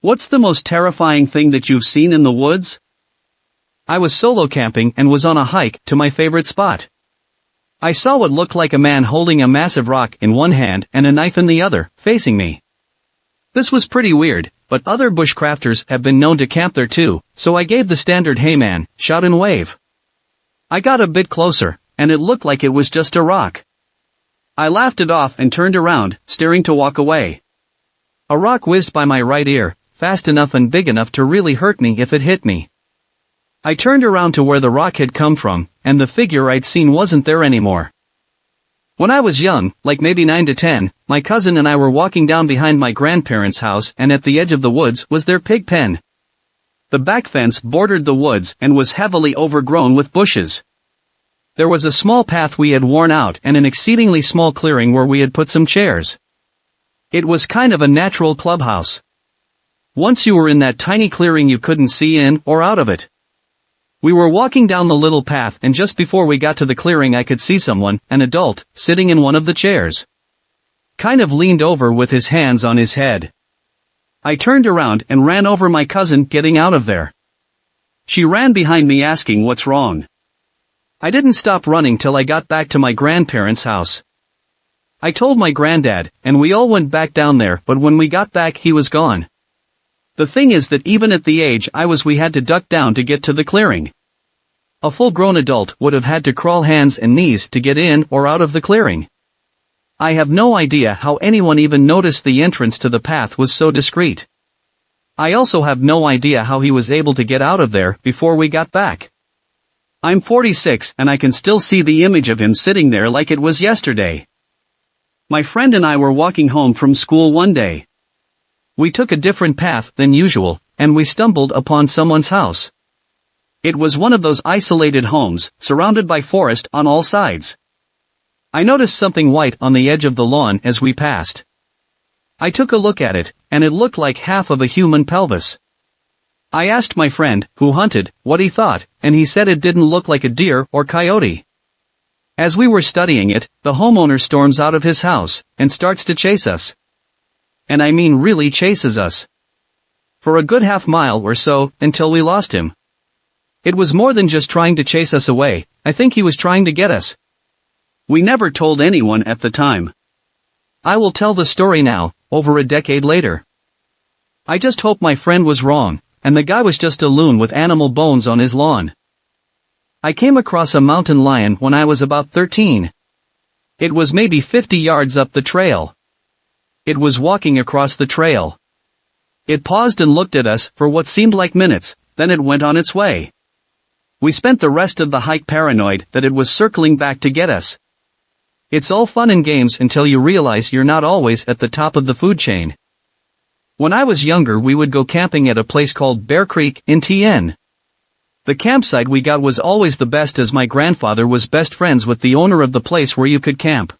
What's the most terrifying thing that you've seen in the woods? I was solo camping and was on a hike to my favorite spot. I saw what looked like a man holding a massive rock in one hand and a knife in the other, facing me. This was pretty weird, but other bushcrafters have been known to camp there too, so I gave the standard "hey man" shout and wave. I got a bit closer, and it looked like it was just a rock. I laughed it off and turned around, staring to walk away. A rock whizzed by my right ear, fast enough and big enough to really hurt me if it hit me. I turned around to where the rock had come from, and the figure I'd seen wasn't there anymore. When I was young, like maybe 9 to 10, my cousin and I were walking down behind my grandparents' house, and at the edge of the woods was their pig pen. The back fence bordered the woods and was heavily overgrown with bushes. There was a small path we had worn out and an exceedingly small clearing where we had put some chairs. It was kind of a natural clubhouse. Once you were in that tiny clearing you couldn't see in or out of it. We were walking down the little path, and just before we got to the clearing I could see someone, an adult, sitting in one of the chairs. Kind of leaned over with his hands on his head. I turned around and ran over my cousin, getting out of there. She ran behind me asking what's wrong. I didn't stop running till I got back to my grandparents' house. I told my granddad, and we all went back down there, but when we got back he was gone. The thing is that even at the age I was we had to duck down to get to the clearing. A full-grown adult would have had to crawl hands and knees to get in or out of the clearing. I have no idea how anyone even noticed the entrance to the path was so discreet. I also have no idea how he was able to get out of there before we got back. I'm 46 and I can still see the image of him sitting there like it was yesterday. My friend and I were walking home from school one day. We took a different path than usual, and we stumbled upon someone's house. It was one of those isolated homes, surrounded by forest on all sides. I noticed something white on the edge of the lawn as we passed. I took a look at it, and it looked like half of a human pelvis. I asked my friend, who hunted, what he thought, and he said it didn't look like a deer or coyote. As we were studying it, the homeowner storms out of his house, and starts to chase us. And I mean really chases us. For a good half-mile or so, until we lost him. It was more than just trying to chase us away, I think he was trying to get us. We never told anyone at the time. I will tell the story now, over a decade later. I just hope my friend was wrong, and the guy was just a loon with animal bones on his lawn. I came across a mountain lion when I was about 13. It was maybe 50 yards up the trail. It was walking across the trail. It paused and looked at us for what seemed like minutes, then it went on its way. We spent the rest of the hike paranoid that it was circling back to get us. It's all fun and games until you realize you're not always at the top of the food chain. When I was younger we would go camping at a place called Bear Creek in TN. The campsite we got was always the best as my grandfather was best friends with the owner of the place where you could camp.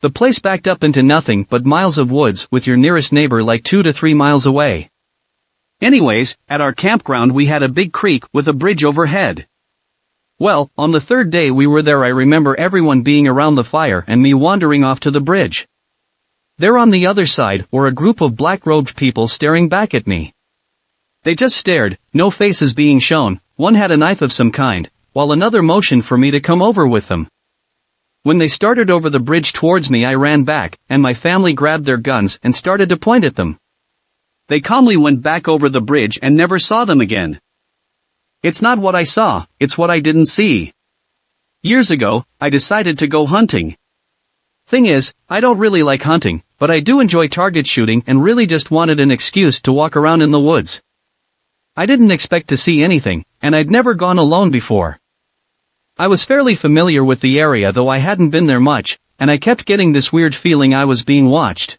The place backed up into nothing but miles of woods with your nearest neighbor like 2 to 3 miles away. Anyways, at our campground we had a big creek with a bridge overhead. Well, on the third day we were there I remember everyone being around the fire and me wandering off to the bridge. There on the other side were a group of black-robed people staring back at me. They just stared, no faces being shown, one had a knife of some kind, while another motioned for me to come over with them. When they started over the bridge towards me I ran back, and my family grabbed their guns and started to point at them. They calmly went back over the bridge and never saw them again. It's not what I saw, it's what I didn't see. Years ago, I decided to go hunting. Thing is, I don't really like hunting, but I do enjoy target shooting and really just wanted an excuse to walk around in the woods. I didn't expect to see anything, and I'd never gone alone before. I was fairly familiar with the area though I hadn't been there much, and I kept getting this weird feeling I was being watched.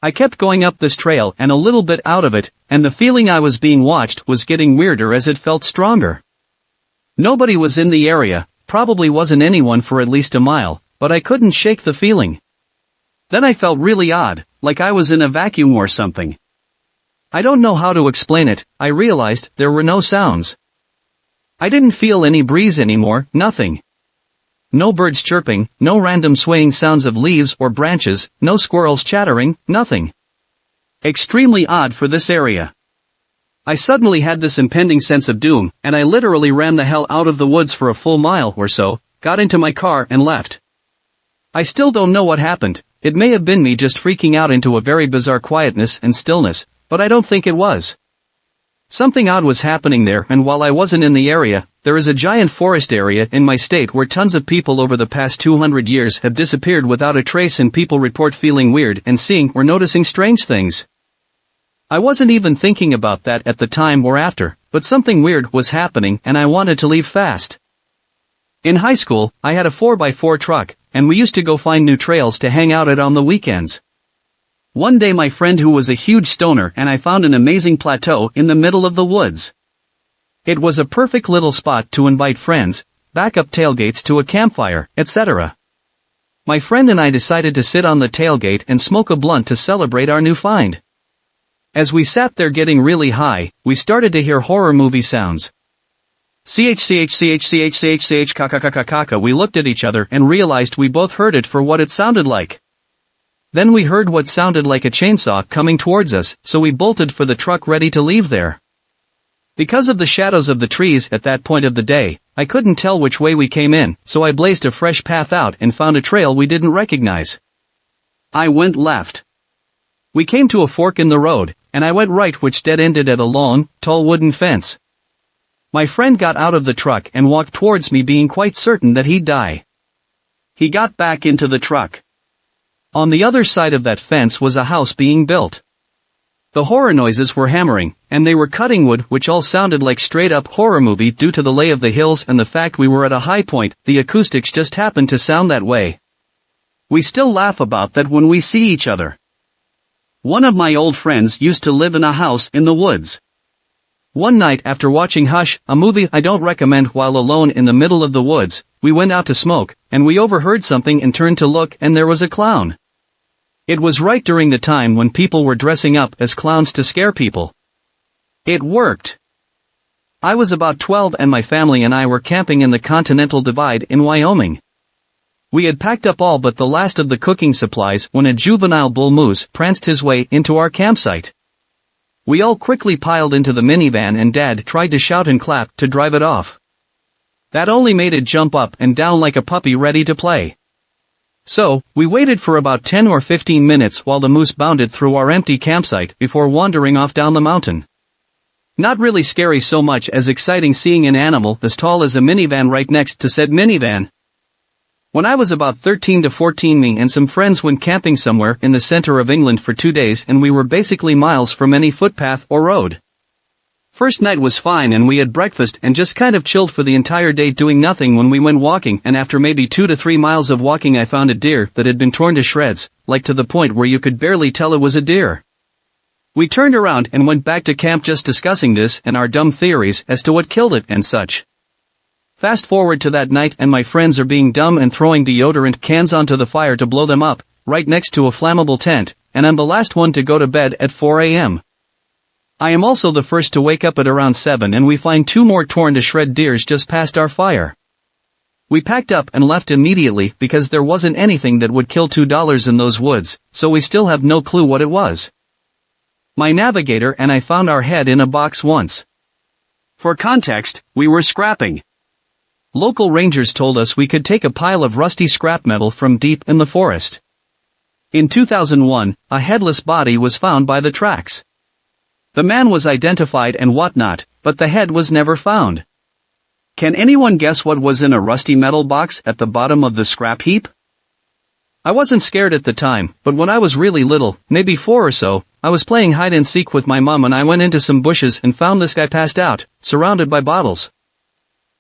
I kept going up this trail and a little bit out of it, and the feeling I was being watched was getting weirder as it felt stronger. Nobody was in the area, probably wasn't anyone for at least a mile, but I couldn't shake the feeling. Then I felt really odd, like I was in a vacuum or something. I don't know how to explain it, I realized there were no sounds. I didn't feel any breeze anymore, nothing. No birds chirping, no random swaying sounds of leaves or branches, no squirrels chattering, nothing. Extremely odd for this area. I suddenly had this impending sense of doom, and I literally ran the hell out of the woods for a full mile or so, got into my car and left. I still don't know what happened. It may have been me just freaking out into a very bizarre quietness and stillness, but I don't think it was. Something odd was happening there, and while I wasn't in the area, there is a giant forest area in my state where tons of people over the past 200 years have disappeared without a trace, and people report feeling weird and seeing or noticing strange things. I wasn't even thinking about that at the time or after, but something weird was happening and I wanted to leave fast. In high school, I had a 4x4 truck, and we used to go find new trails to hang out at on the weekends. One day my friend who was a huge stoner and I found an amazing plateau in the middle of the woods. It was a perfect little spot to invite friends, back up tailgates to a campfire, etc. My friend and I decided to sit on the tailgate and smoke a blunt to celebrate our new find. As we sat there getting really high, we started to hear horror movie sounds. CHCHCHCHCHCH kaka. We looked at each other and realized we both heard it for what it sounded like. Then we heard what sounded like a chainsaw coming towards us, so we bolted for the truck ready to leave there. Because of the shadows of the trees at that point of the day, I couldn't tell which way we came in, so I blazed a fresh path out and found a trail we didn't recognize. I went left. We came to a fork in the road, and I went right, which dead-ended at a long, tall wooden fence. My friend got out of the truck and walked towards me, being quite certain that he'd die. He got back into the truck. On the other side of that fence was a house being built. The horror noises were hammering, and they were cutting wood, which all sounded like straight-up horror movie due to the lay of the hills and the fact we were at a high point. The acoustics just happened to sound that way. We still laugh about that when we see each other. One of my old friends used to live in a house in the woods. One night after watching Hush, a movie I don't recommend, while alone in the middle of the woods, we went out to smoke, and we overheard something and turned to look, and there was a clown. It was right during the time when people were dressing up as clowns to scare people. It worked. I was about 12 and my family and I were camping in the Continental Divide in Wyoming. We had packed up all but the last of the cooking supplies when a juvenile bull moose pranced his way into our campsite. We all quickly piled into the minivan and Dad tried to shout and clap to drive it off. That only made it jump up and down like a puppy ready to play. So, we waited for about 10 or 15 minutes while the moose bounded through our empty campsite before wandering off down the mountain. Not really scary so much as exciting seeing an animal as tall as a minivan right next to said minivan. When I was about 13 to 14, me and some friends went camping somewhere in the center of England for 2 days, and we were basically miles from any footpath or road. First night was fine and we had breakfast and just kind of chilled for the entire day doing nothing when we went walking, and after maybe 2 to 3 miles of walking I found a deer that had been torn to shreds, like to the point where you could barely tell it was a deer. We turned around and went back to camp just discussing this and our dumb theories as to what killed it and such. Fast forward to that night and my friends are being dumb and throwing deodorant cans onto the fire to blow them up, right next to a flammable tent, and I'm the last one to go to bed at 4 a.m. I am also the first to wake up at around 7 and we find 2 more torn to shred deers just past our fire. We packed up and left immediately because there wasn't anything that would kill $2 in those woods, so we still have no clue what it was. My navigator and I found our head in a box once. For context, we were scrapping. Local rangers told us we could take a pile of rusty scrap metal from deep in the forest. In 2001, a headless body was found by the tracks. The man was identified and whatnot, but the head was never found. Can anyone guess what was in a rusty metal box at the bottom of the scrap heap? I wasn't scared at the time, but when I was really little, maybe 4 or so, I was playing hide and seek with my mom and I went into some bushes and found this guy passed out, surrounded by bottles.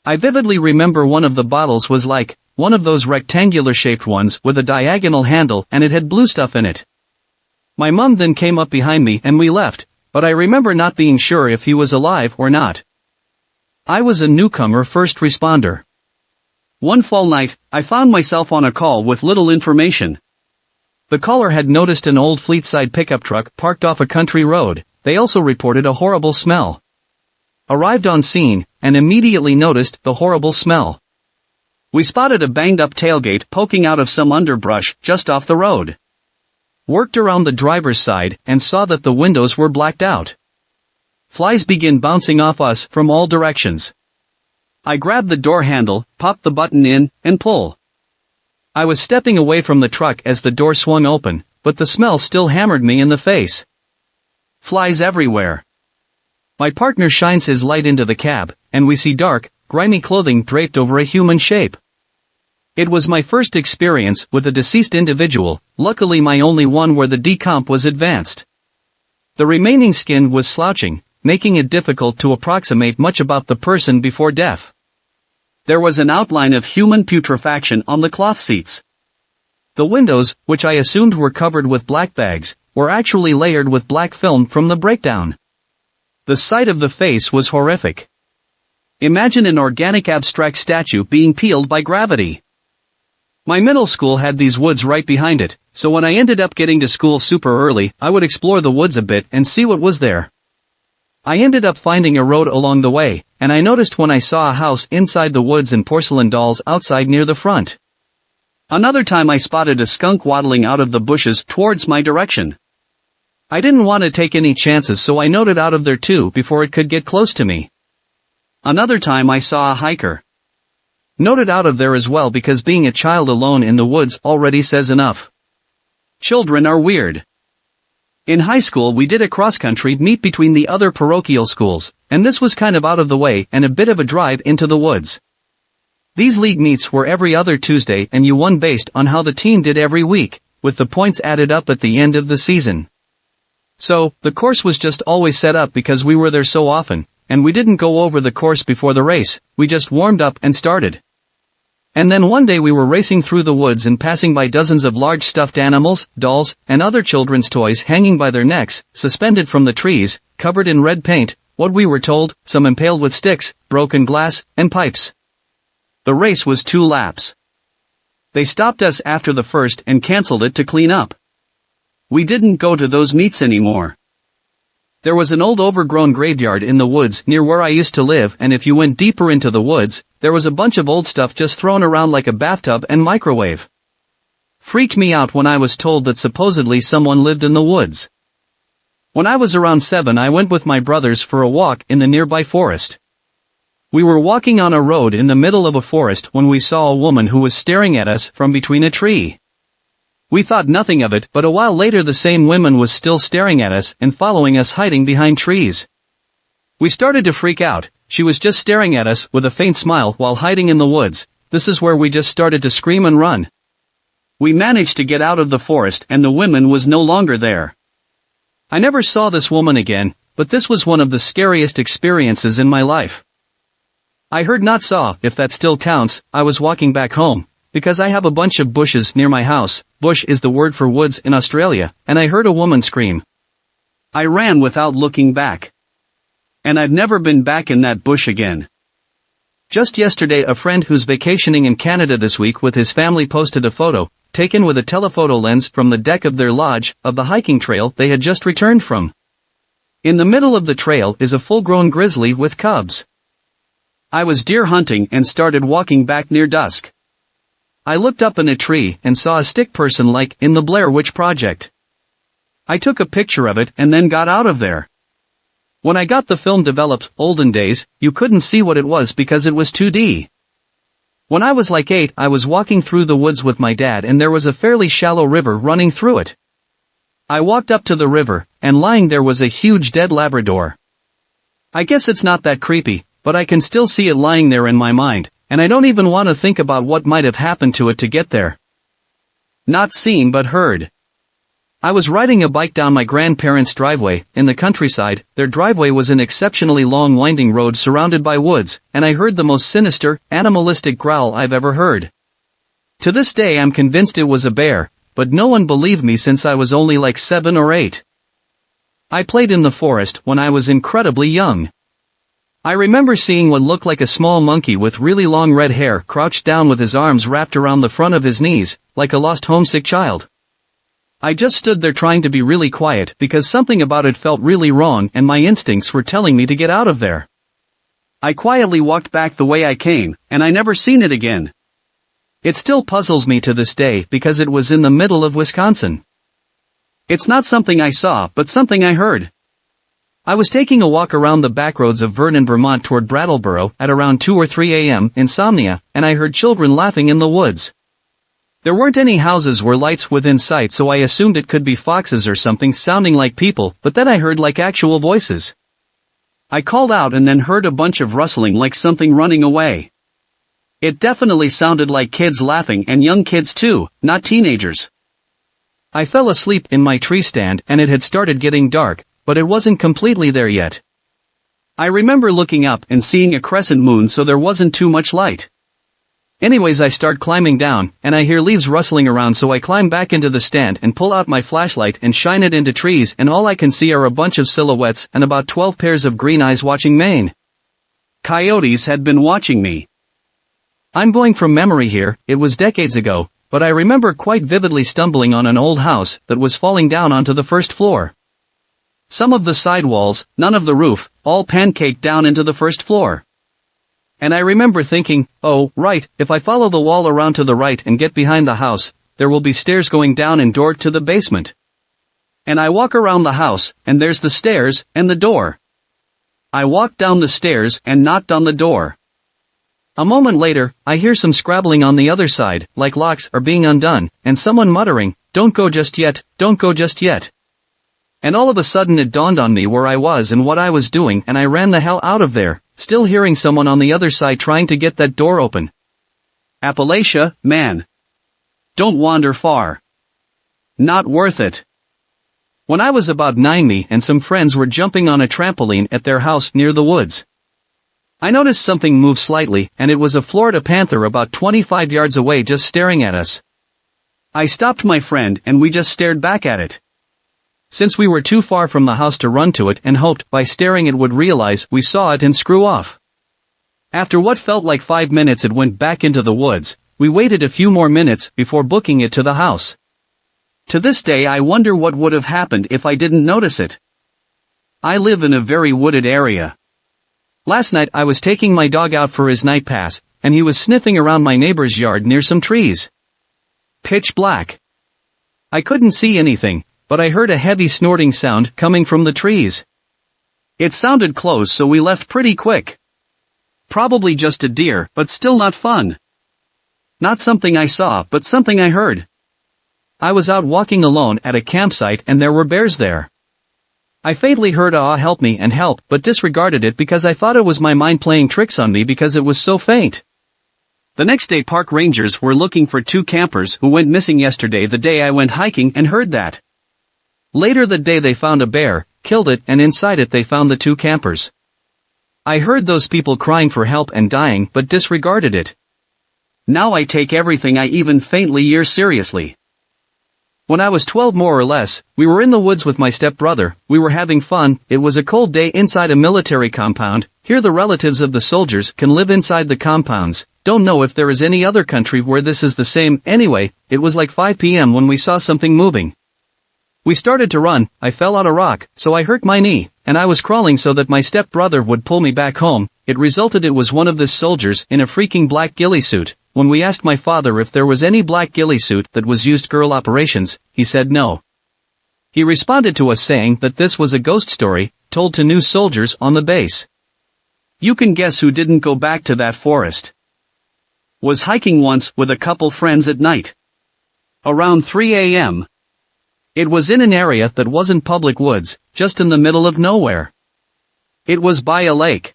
I vividly remember one of the bottles was like one of those rectangular-shaped ones with a diagonal handle and it had blue stuff in it. My mom then came up behind me and we left, but I remember not being sure if he was alive or not. I was a newcomer first responder. One fall night, I found myself on a call with little information. The caller had noticed an old Fleetside pickup truck parked off a country road. They also reported a horrible smell. Arrived on scene, and immediately noticed the horrible smell. We spotted a banged-up tailgate poking out of some underbrush just off the road. worked around the driver's side, and saw that the windows were blacked out. Flies began bouncing off us from all directions. I grabbed the door handle, popped the button in, and pull. I was stepping away from the truck as the door swung open, but the smell still hammered me in the face. Flies everywhere. My partner shines his light into the cab, and we see dark, grimy clothing draped over a human shape. It was my first experience with a deceased individual, luckily my only one where the decomp was advanced. The remaining skin was slouching, making it difficult to approximate much about the person before death. There was an outline of human putrefaction on the cloth seats. The windows, which I assumed were covered with black bags, were actually layered with black film from the breakdown. The sight of the face was horrific. Imagine an organic abstract statue being peeled by gravity. My middle school had these woods right behind it, so when I ended up getting to school super early, I would explore the woods a bit and see what was there. I ended up finding a road along the way, and I noticed when I saw a house inside the woods and porcelain dolls outside near the front. Another time I spotted a skunk waddling out of the bushes towards my direction. I didn't want to take any chances, so I noted out of there too before it could get close to me. Another time I saw a hiker. Noted out of there as well because being a child alone in the woods already says enough. Children are weird. In high school we did a cross-country meet between the other parochial schools, and this was kind of out of the way and a bit of a drive into the woods. These league meets were every other Tuesday and you won based on how the team did every week, with the points added up at the end of the season. So, the course was just always set up because we were there so often, and we didn't go over the course before the race, we just warmed up and started. And then one day we were racing through the woods and passing by dozens of large stuffed animals, dolls, and other children's toys hanging by their necks, suspended from the trees, covered in red paint, what we were told, some impaled with sticks, broken glass, and pipes. The race was 2 laps. They stopped us after the first and canceled it to clean up. We didn't go to those meets anymore. There was an old overgrown graveyard in the woods near where I used to live, and if you went deeper into the woods, there was a bunch of old stuff just thrown around like a bathtub and microwave. Freaked me out when I was told that supposedly someone lived in the woods. When I was around 7 I went with my brothers for a walk in the nearby forest. We were walking on a road in the middle of a forest when we saw a woman who was staring at us from between a tree. We thought nothing of it, but a while later the same woman was still staring at us and following us hiding behind trees. We started to freak out. She was just staring at us with a faint smile while hiding in the woods. This is where we just started to scream and run. We managed to get out of the forest and the woman was no longer there. I never saw this woman again, but this was one of the scariest experiences in my life. I heard not saw, if that still counts. I was walking back home, because I have a bunch of bushes near my house. Bush is the word for woods in Australia, and I heard a woman scream. I ran without looking back. And I've never been back in that bush again. Just yesterday a friend who's vacationing in Canada this week with his family posted a photo, taken with a telephoto lens from the deck of their lodge, of the hiking trail they had just returned from. In the middle of the trail is a full-grown grizzly with cubs. I was deer hunting and started walking back near dusk. I looked up in a tree and saw a stick person like in the Blair Witch Project. I took a picture of it and then got out of there. When I got the film developed, olden days, you couldn't see what it was because it was 2D. When I was like 8, I was walking through the woods with my dad and there was a fairly shallow river running through it. I walked up to the river, and lying there was a huge dead Labrador. I guess it's not that creepy, but I can still see it lying there in my mind. And I don't even want to think about what might have happened to it to get there. Not seen but heard. I was riding a bike down my grandparents' driveway, in the countryside. Their driveway was an exceptionally long winding road surrounded by woods, and I heard the most sinister, animalistic growl I've ever heard. To this day I'm convinced it was a bear, but no one believed me since I was only like 7 or 8. I played in the forest when I was incredibly young. I remember seeing what looked like a small monkey with really long red hair crouched down with his arms wrapped around the front of his knees, like a lost homesick child. I just stood there trying to be really quiet because something about it felt really wrong and my instincts were telling me to get out of there. I quietly walked back the way I came, and I never seen it again. It still puzzles me to this day because it was in the middle of Wisconsin. It's not something I saw, but something I heard. I was taking a walk around the backroads of Vernon, Vermont toward Brattleboro at around 2 or 3 a.m. insomnia, and I heard children laughing in the woods. There weren't any houses or lights within sight, so I assumed it could be foxes or something sounding like people, but then I heard like actual voices. I called out and then heard a bunch of rustling like something running away. It definitely sounded like kids laughing, and young kids too, not teenagers. I fell asleep in my tree stand and it had started getting dark, but it wasn't completely there yet. I remember looking up and seeing a crescent moon, so there wasn't too much light. Anyways, I start climbing down, and I hear leaves rustling around, so I climb back into the stand and pull out my flashlight and shine it into trees, and all I can see are a bunch of silhouettes and about 12 pairs of green eyes watching Maine. Coyotes had been watching me. I'm going from memory here, it was decades ago, but I remember quite vividly stumbling on an old house that was falling down onto the first floor. Some of the side walls, none of the roof, all pancaked down into the first floor. And I remember thinking, oh, right, if I follow the wall around to the right and get behind the house, there will be stairs going down and door to the basement. And I walk around the house, and there's the stairs, and the door. I walked down the stairs and knocked on the door. A moment later, I hear some scrabbling on the other side, like locks are being undone, and someone muttering, "Don't go just yet, don't go just yet." And all of a sudden it dawned on me where I was and what I was doing, and I ran the hell out of there, still hearing someone on the other side trying to get that door open. Appalachia, man. Don't wander far. Not worth it. When I was about 9, me and some friends were jumping on a trampoline at their house near the woods. I noticed something move slightly, and it was a Florida panther about 25 yards away just staring at us. I stopped my friend and we just stared back at it. Since we were too far from the house to run to it, and hoped by staring it would realize we saw it and screw off. After what felt like 5 minutes it went back into the woods. We waited a few more minutes before booking it to the house. To this day I wonder what would have happened if I didn't notice it. I live in a very wooded area. Last night I was taking my dog out for his night pass, and he was sniffing around my neighbor's yard near some trees. Pitch black. I couldn't see anything, but I heard a heavy snorting sound coming from the trees. It sounded close, so we left pretty quick. Probably just a deer, but still not fun. Not something I saw, but something I heard. I was out walking alone at a campsite and there were bears there. I faintly heard "Ah, help me" and "help," but disregarded it because I thought it was my mind playing tricks on me because it was so faint. The next day park rangers were looking for 2 campers who went missing yesterday, the day I went hiking, and heard that. Later that day they found a bear, killed it, and inside it they found the 2 campers. I heard those people crying for help and dying, but disregarded it. Now I take everything I even faintly hear seriously. When I was 12 more or less, we were in the woods with my stepbrother. We were having fun. It was a cold day inside a military compound. Here the relatives of the soldiers can live inside the compounds. Don't know if there is any other country where this is the same. Anyway, it was like 5 p.m. when we saw something moving. We started to run. I fell on a rock, so I hurt my knee, and I was crawling so that my stepbrother would pull me back home. It resulted it was one of the soldiers in a freaking black ghillie suit. When we asked my father if there was any black ghillie suit that was used girl operations, he said no. He responded to us saying that this was a ghost story, told to new soldiers on the base. You can guess who didn't go back to that forest. Was hiking once with a couple friends at night. Around 3 a.m. It was in an area that wasn't public woods, just in the middle of nowhere. It was by a lake.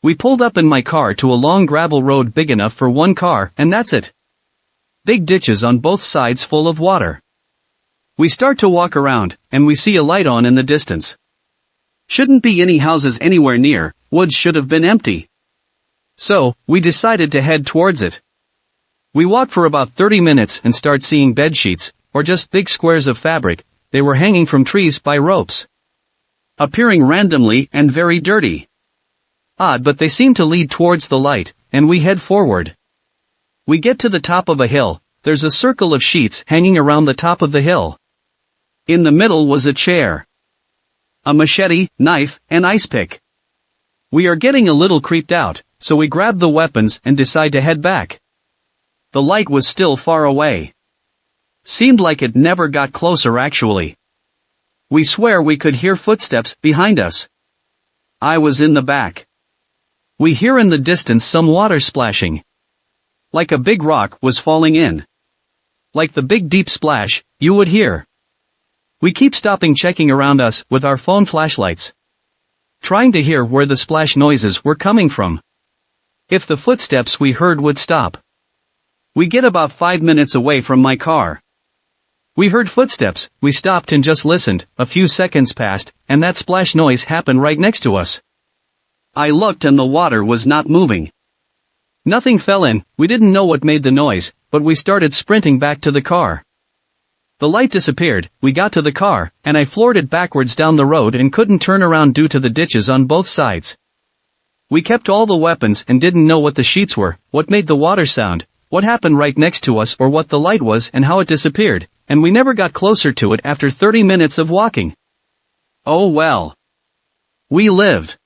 We pulled up in my car to a long gravel road big enough for 1 car, and that's it. Big ditches on both sides full of water. We start to walk around, and we see a light on in the distance. Shouldn't be any houses anywhere near, woods should have been empty. So, we decided to head towards it. We walk for about 30 minutes and start seeing bed sheets, or just big squares of fabric. They were hanging from trees by ropes. Appearing randomly and very dirty. Odd, but they seem to lead towards the light, and we head forward. We get to the top of a hill. There's a circle of sheets hanging around the top of the hill. In the middle was a chair. A machete, knife, and ice pick. We are getting a little creeped out, so we grab the weapons and decide to head back. The light was still far away. Seemed like it never got closer actually. We swear we could hear footsteps behind us. I was in the back. We hear in the distance some water splashing. Like a big rock was falling in. Like the big deep splash, you would hear. We keep stopping checking around us with our phone flashlights. Trying to hear where the splash noises were coming from. If the footsteps we heard would stop. We get about 5 minutes away from my car. We heard footsteps, we stopped and just listened, a few seconds passed, and that splash noise happened right next to us. I looked and the water was not moving. Nothing fell in, we didn't know what made the noise, but we started sprinting back to the car. The light disappeared, we got to the car, and I floored it backwards down the road and couldn't turn around due to the ditches on both sides. We kept all the weapons and didn't know what the sheets were, what made the water sound, what happened right next to us or what the light was and how it disappeared, and we never got closer to it after 30 minutes of walking. Oh well. We lived.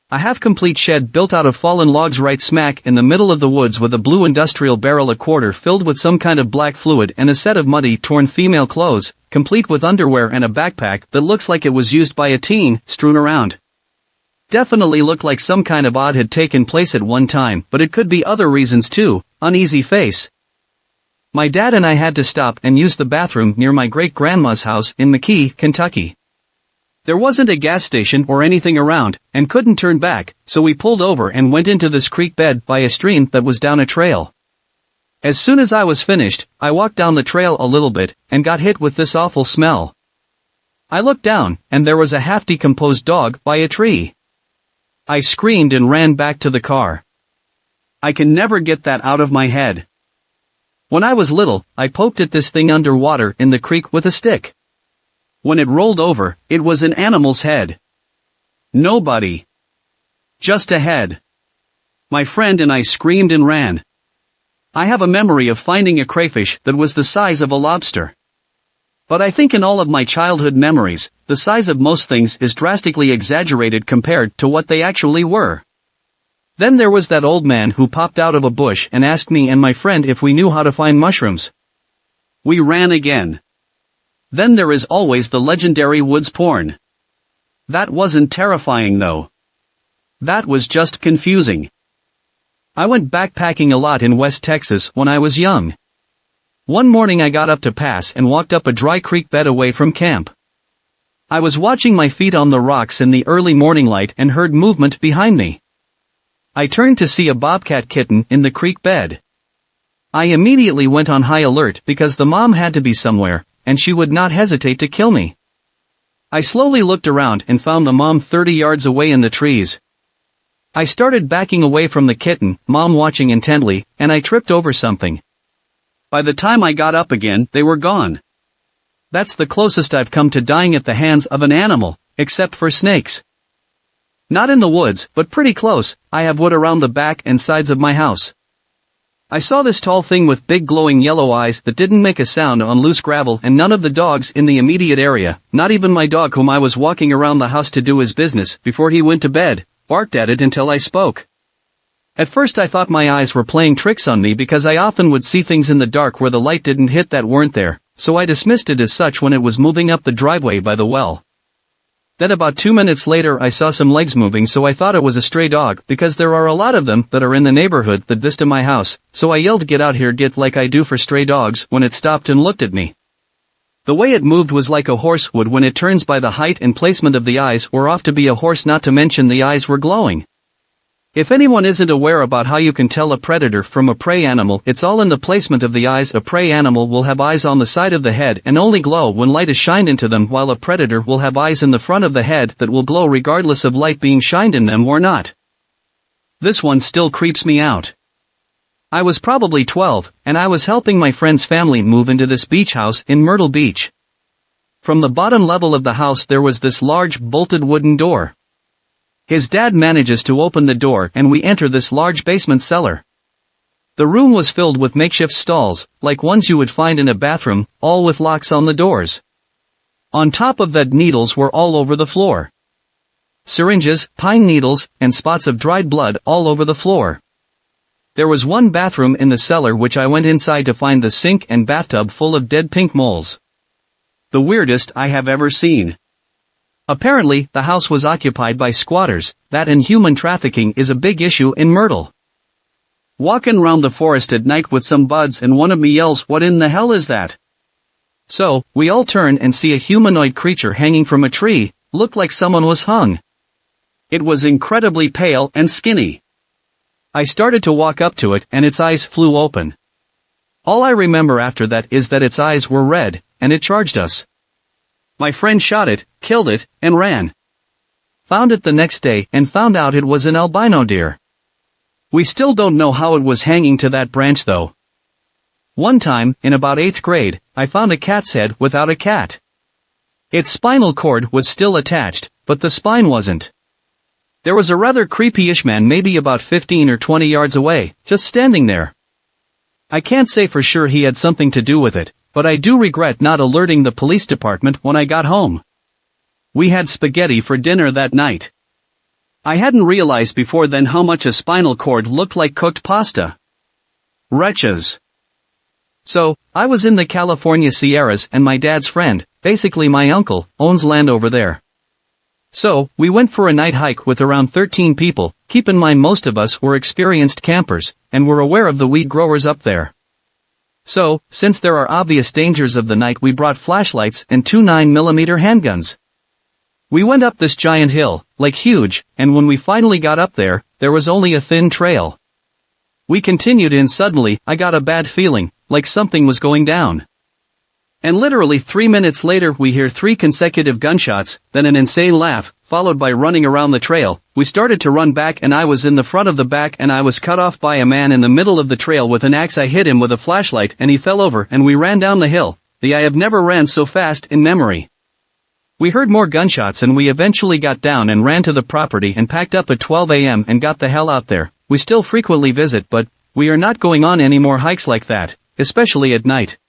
A half-complete shed built out of fallen logs right smack in the middle of the woods with a blue industrial barrel a quarter filled with some kind of black fluid and a set of muddy, torn female clothes, complete with underwear and a backpack that looks like it was used by a teen, strewn around. Definitely looked like some kind of odd had taken place at one time, but it could be other reasons too, uneasy face. My dad and I had to stop and use the bathroom near my great-grandma's house in McKee, Kentucky. There wasn't a gas station or anything around, and couldn't turn back, so we pulled over and went into this creek bed by a stream that was down a trail. As soon as I was finished, I walked down the trail a little bit, and got hit with this awful smell. I looked down, and there was a half-decomposed dog by a tree. I screamed and ran back to the car. I can never get that out of my head. When I was little, I poked at this thing underwater in the creek with a stick. When it rolled over, it was an animal's head. Nobody. Just a head. My friend and I screamed and ran. I have a memory of finding a crayfish that was the size of a lobster. But I think in all of my childhood memories, the size of most things is drastically exaggerated compared to what they actually were. Then there was that old man who popped out of a bush and asked me and my friend if we knew how to find mushrooms. We ran again. Then there is always the legendary woods porn. That wasn't terrifying though. That was just confusing. I went backpacking a lot in West Texas when I was young. One morning I got up to pass and walked up a dry creek bed away from camp. I was watching my feet on the rocks in the early morning light and heard movement behind me. I turned to see a bobcat kitten in the creek bed. I immediately went on high alert because the mom had to be somewhere, and she would not hesitate to kill me. I slowly looked around and found the mom 30 yards away in the trees. I started backing away from the kitten, mom watching intently, and I tripped over something. By the time I got up again, they were gone. That's the closest I've come to dying at the hands of an animal, except for snakes. Not in the woods, but pretty close. I have wood around the back and sides of my house. I saw this tall thing with big glowing yellow eyes that didn't make a sound on loose gravel, and none of the dogs in the immediate area, not even my dog whom I was walking around the house to do his business before he went to bed, barked at it until I spoke. At first I thought my eyes were playing tricks on me because I often would see things in the dark where the light didn't hit that weren't there, so I dismissed it as such when it was moving up the driveway by the well. Then about 2 minutes later I saw some legs moving, so I thought it was a stray dog because there are a lot of them that are in the neighborhood that vista my house, so I yelled get out here get like I do for stray dogs when it stopped and looked at me. The way it moved was like a horse would when it turns by the height and placement of the eyes were off to be a horse, not to mention the eyes were glowing. If anyone isn't aware about how you can tell a predator from a prey animal, it's all in the placement of the eyes. A prey animal will have eyes on the side of the head and only glow when light is shined into them, while a predator will have eyes in the front of the head that will glow regardless of light being shined in them or not. This one still creeps me out. I was probably 12, and I was helping my friend's family move into this beach house in Myrtle Beach. From the bottom level of the house there was this large bolted wooden door. His dad manages to open the door and we enter this large basement cellar. The room was filled with makeshift stalls, like ones you would find in a bathroom, all with locks on the doors. On top of that, needles were all over the floor. Syringes, pine needles, and spots of dried blood all over the floor. There was one bathroom in the cellar which I went inside to find the sink and bathtub full of dead pink moles. The weirdest I have ever seen. Apparently, the house was occupied by squatters. That and human trafficking is a big issue in Myrtle. Walking round the forest at night with some buds and one of me yells, "What in the hell is that?" So, we all turn and see a humanoid creature hanging from a tree, looked like someone was hung. It was incredibly pale and skinny. I started to walk up to it and its eyes flew open. All I remember after that is that its eyes were red, and it charged us. My friend shot it, killed it, and ran. Found it the next day and found out it was an albino deer. We still don't know how it was hanging to that branch though. One time, in about 8th grade, I found a cat's head without a cat. Its spinal cord was still attached, but the spine wasn't. There was a rather creepy-ish man maybe about 15 or 20 yards away, just standing there. I can't say for sure he had something to do with it, but I do regret not alerting the police department when I got home. We had spaghetti for dinner that night. I hadn't realized before then how much a spinal cord looked like cooked pasta. Wretches. So, I was in the California Sierras and my dad's friend, basically my uncle, owns land over there. So, we went for a night hike with around 13 people. Keep in mind most of us were experienced campers, and were aware of the weed growers up there. So, since there are obvious dangers of the night, we brought flashlights and 2 9mm handguns. We went up this giant hill, like huge, and when we finally got up there, there was only a thin trail. We continued and suddenly, I got a bad feeling, like something was going down. And literally 3 minutes later we hear 3 consecutive gunshots, then an insane laugh, followed by running around the trail. We started to run back and I was in the front of the back and I was cut off by a man in the middle of the trail with an axe. I hit him with a flashlight and he fell over and we ran down the hill. I have never ran so fast in memory. We heard more gunshots and we eventually got down and ran to the property and packed up at 12 a.m. and got the hell out there. We still frequently visit but we are not going on any more hikes like that, especially at night.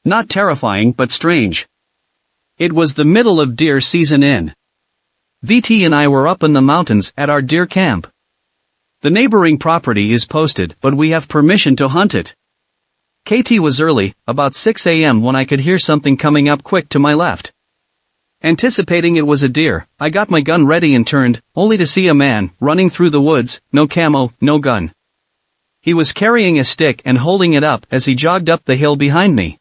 Not terrifying but strange. It was the middle of deer season in. VT and I were up in the mountains at our deer camp. The neighboring property is posted but we have permission to hunt it. KT was early, about 6 a.m. when I could hear something coming up quick to my left. Anticipating it was a deer, I got my gun ready and turned, only to see a man running through the woods, no camo, no gun. He was carrying a stick and holding it up as he jogged up the hill behind me.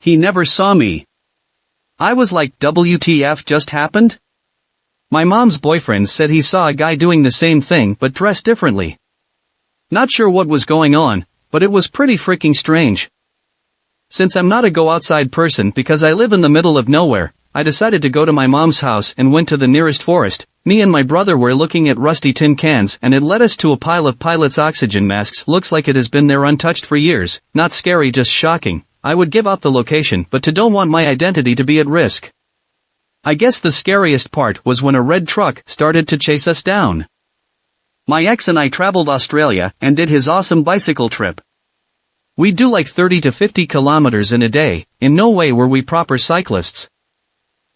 He never saw me. I was like, WTF just happened? My mom's boyfriend said he saw a guy doing the same thing but dressed differently. Not sure what was going on, but it was pretty freaking strange. Since I'm not a go-outside person because I live in the middle of nowhere, I decided to go to my mom's house and went to the nearest forest. Me and my brother were looking at rusty tin cans and it led us to a pile of pilots' oxygen masks. Looks like it has been there untouched for years. Not scary, just shocking. I would give out the location but don't want my identity to be at risk. I guess the scariest part was when a red truck started to chase us down. My ex and I traveled Australia and did his awesome bicycle trip. We do like 30 to 50 kilometers in a day. In no way were we proper cyclists.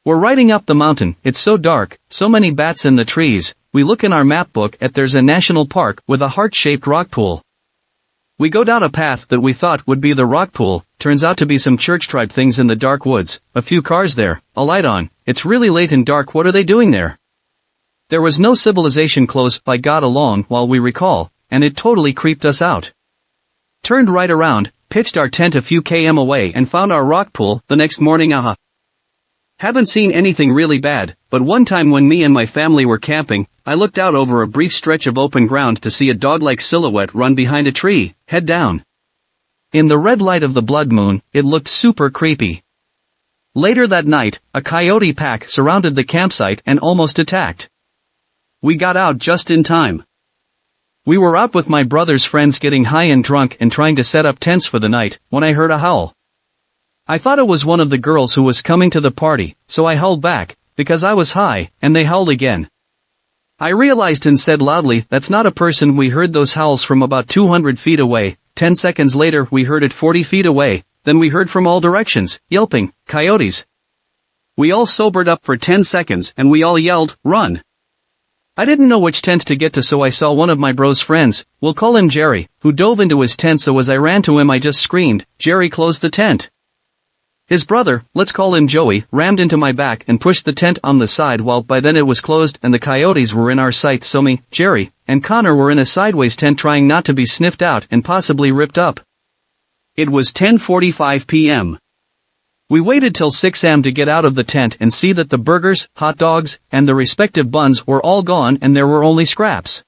We're riding up the mountain, it's so dark, so many bats in the trees. We look in our map book at there's a national park with a heart-shaped rock pool. We go down a path that we thought would be the rock pool, turns out to be some church tribe things in the dark woods, a few cars there, a light on. It's really late and dark, what are they doing there? There was no civilization close by, God alone while we recall, and it totally creeped us out. Turned right around, pitched our tent a few km away and found our rock pool the next morning. Haven't seen anything really bad, but one time when me and my family were camping, I looked out over a brief stretch of open ground to see a dog-like silhouette run behind a tree, head down. In the red light of the blood moon, it looked super creepy. Later that night, a coyote pack surrounded the campsite and almost attacked. We got out just in time. We were out with my brother's friends getting high and drunk and trying to set up tents for the night, when I heard a howl. I thought it was one of the girls who was coming to the party, so I howled back, because I was high, and they howled again. I realized and said loudly, that's not a person. We heard those howls from about 200 feet away. 10 seconds later we heard it 40 feet away, then we heard from all directions, yelping, coyotes. We all sobered up for 10 seconds and we all yelled, run. I didn't know which tent to get to, so I saw one of my bro's friends, we'll call him Jerry, who dove into his tent, so as I ran to him I just screamed, "Jerry, close the tent." His brother, let's call him Joey, rammed into my back and pushed the tent on the side. While by then it was closed and the coyotes were in our sight, so me, Jerry, and Connor were in a sideways tent trying not to be sniffed out and possibly ripped up. It was 10:45 p.m. We waited till 6 a.m. to get out of the tent and see that the burgers, hot dogs, and the respective buns were all gone and there were only scraps,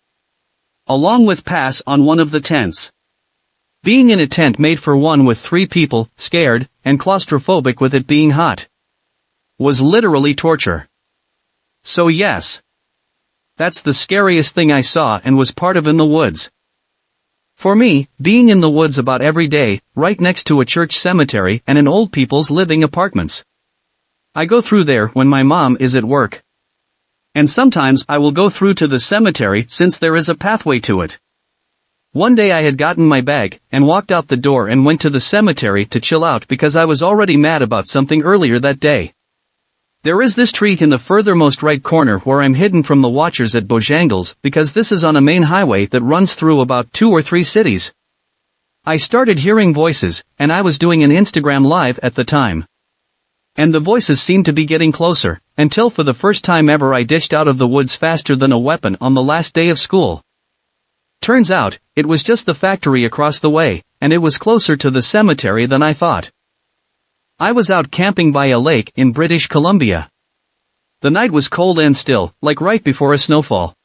along with pass on one of the tents. Being in a tent made for one with 3 people, scared, and claustrophobic with it being hot, was literally torture. So yes, that's the scariest thing I saw and was part of in the woods. For me, being in the woods about every day, right next to a church cemetery and an old people's living apartments. I go through there when my mom is at work. And sometimes I will go through to the cemetery since there is a pathway to it. One day I had gotten my bag and walked out the door and went to the cemetery to chill out because I was already mad about something earlier that day. There is this tree in the furthermost right corner where I'm hidden from the watchers at Bojangles because this is on a main highway that runs through about 2 or 3 cities. I started hearing voices, and I was doing an Instagram live at the time. And the voices seemed to be getting closer, until for the first time ever I ditched out of the woods faster than a weapon on the last day of school. Turns out, it was just the factory across the way, and it was closer to the cemetery than I thought. I was out camping by a lake in British Columbia. The night was cold and still, like right before a snowfall.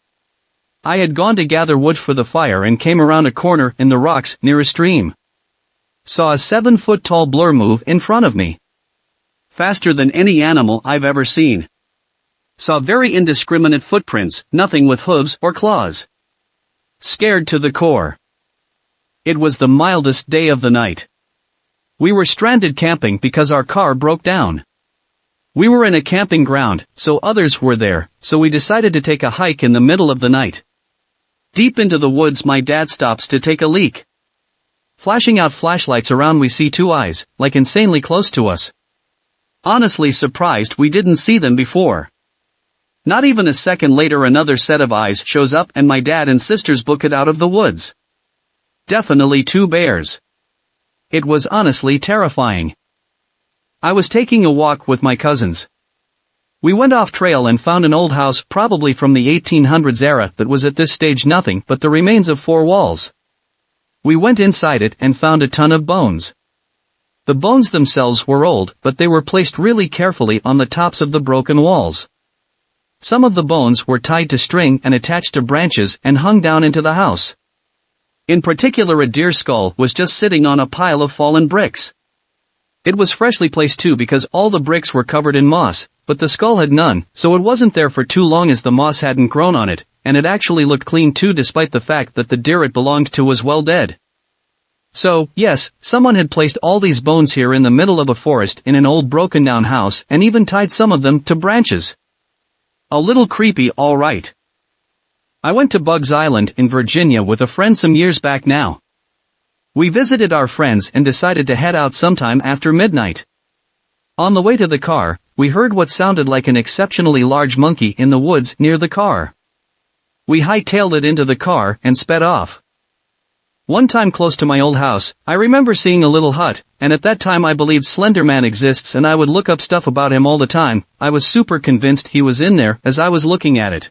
I had gone to gather wood for the fire and came around a corner in the rocks near a stream. Saw a 7-foot-tall blur move in front of me. Faster than any animal I've ever seen. Saw very indiscriminate footprints, nothing with hooves or claws. Scared to the core. It was the mildest day of the night. We were stranded camping because our car broke down. We were in a camping ground, so others were there, so we decided to take a hike in the middle of the night. Deep into the woods my dad stops to take a leak. Flashing out flashlights around we see 2 eyes, like insanely close to us. Honestly surprised we didn't see them before. Not even a second later another set of eyes shows up and my dad and sisters book it out of the woods. Definitely 2 bears. It was honestly terrifying. I was taking a walk with my cousins. We went off trail and found an old house probably from the 1800s era that was at this stage nothing but the remains of 4 walls. We went inside it and found a ton of bones. The bones themselves were old, but they were placed really carefully on the tops of the broken walls. Some of the bones were tied to string and attached to branches and hung down into the house. In particular a deer skull was just sitting on a pile of fallen bricks. It was freshly placed too because all the bricks were covered in moss, but the skull had none, so it wasn't there for too long as the moss hadn't grown on it, and it actually looked clean too despite the fact that the deer it belonged to was well dead. So, yes, someone had placed all these bones here in the middle of a forest in an old broken down house and even tied some of them to branches. A little creepy, all right. I went to Bugs Island in Virginia with a friend some years back now. We visited our friends and decided to head out sometime after midnight. On the way to the car, we heard what sounded like an exceptionally large monkey in the woods near the car. We hightailed it into the car and sped off. One time close to my old house, I remember seeing a little hut, and at that time I believed Slender Man exists and I would look up stuff about him all the time. I was super convinced he was in there as I was looking at it.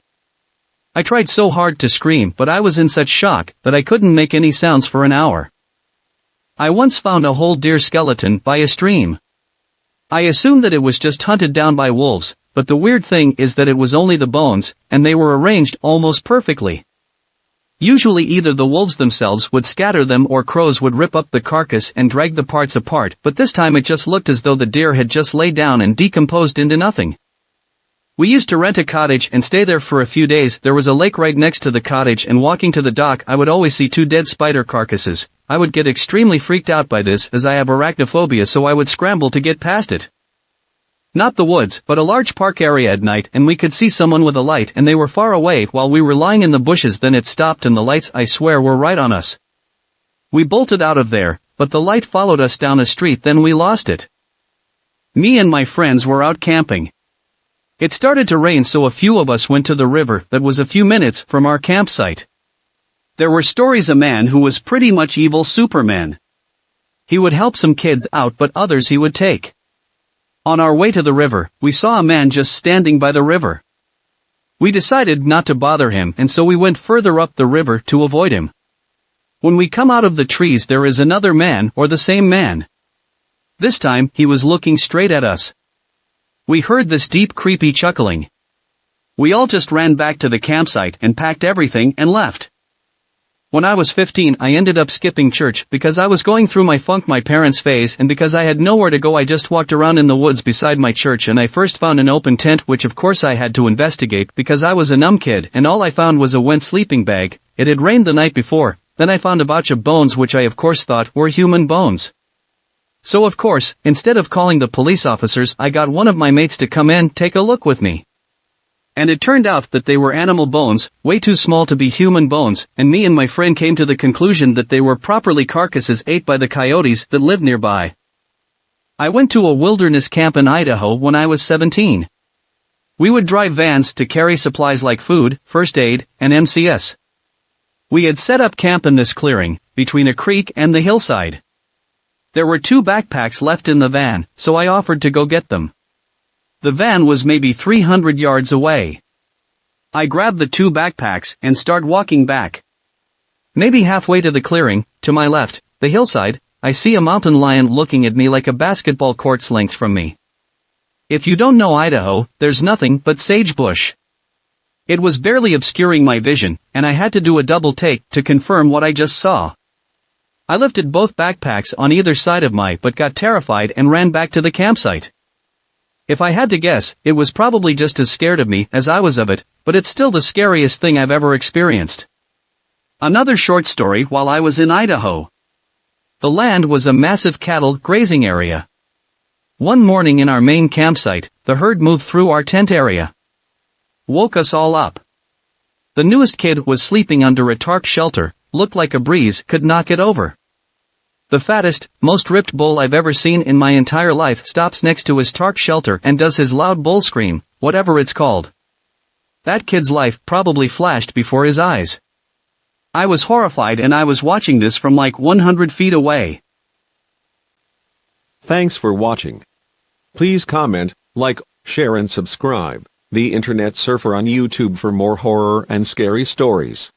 I tried so hard to scream, but I was in such shock that I couldn't make any sounds for an hour. I once found a whole deer skeleton by a stream. I assumed that it was just hunted down by wolves, but the weird thing is that it was only the bones, and they were arranged almost perfectly. Usually either the wolves themselves would scatter them or crows would rip up the carcass and drag the parts apart, but this time it just looked as though the deer had just laid down and decomposed into nothing. We used to rent a cottage and stay there for a few days. There was a lake right next to the cottage, and walking to the dock I would always see 2 dead spider carcasses. I would get extremely freaked out by this as I have arachnophobia, so I would scramble to get past it. Not the woods, but a large park area at night, and we could see someone with a light and they were far away while we were lying in the bushes. Then it stopped and the lights, I swear, were right on us. We bolted out of there, but the light followed us down a street, then we lost it. Me and my friends were out camping. It started to rain, so a few of us went to the river that was a few minutes from our campsite. There were stories of a man who was pretty much evil Superman. He would help some kids out, but others he would take. On our way to the river, we saw a man just standing by the river. We decided not to bother him, and so we went further up the river to avoid him. When we come out of the trees, there is another man, or the same man. This time, he was looking straight at us. We heard this deep, creepy chuckling. We all just ran back to the campsite and packed everything and left. When I was 15, I ended up skipping church because I was going through my funk my parents' phase, and because I had nowhere to go, I just walked around in the woods beside my church, and I first found an open tent, which of course I had to investigate because I was a numb kid, and all I found was a wet sleeping bag. It had rained the night before. Then I found a bunch of bones, which I of course thought were human bones. So of course, instead of calling the police officers, I got one of my mates to come in, take a look with me. And it turned out that they were animal bones, way too small to be human bones, and me and my friend came to the conclusion that they were properly carcasses ate by the coyotes that lived nearby. I went to a wilderness camp in Idaho when I was 17. We would drive vans to carry supplies like food, first aid, and MCS. We had set up camp in this clearing, between a creek and the hillside. There were 2 backpacks left in the van, so I offered to go get them. The van was maybe 300 yards away. I grabbed the 2 backpacks and start walking back. Maybe halfway to the clearing, to my left, the hillside, I see a mountain lion looking at me like a basketball court's length from me. If you don't know Idaho, there's nothing but sagebrush. It was barely obscuring my vision, and I had to do a double take to confirm what I just saw. I lifted both backpacks on either side of my but got terrified and ran back to the campsite. If I had to guess, it was probably just as scared of me as I was of it, but it's still the scariest thing I've ever experienced. Another short story while I was in Idaho. The land was a massive cattle grazing area. One morning in our main campsite, the herd moved through our tent area. Woke us all up. The newest kid was sleeping under a tarp shelter, looked like a breeze could knock it over. The fattest, most ripped bull I've ever seen in my entire life stops next to his tarp shelter and does his loud bull scream, whatever it's called. That kid's life probably flashed before his eyes. I was horrified, and I was watching this from like 100 feet away. Thanks for watching. Please comment, like, share and subscribe. The Internet Surfer on YouTube for more horror and scary stories.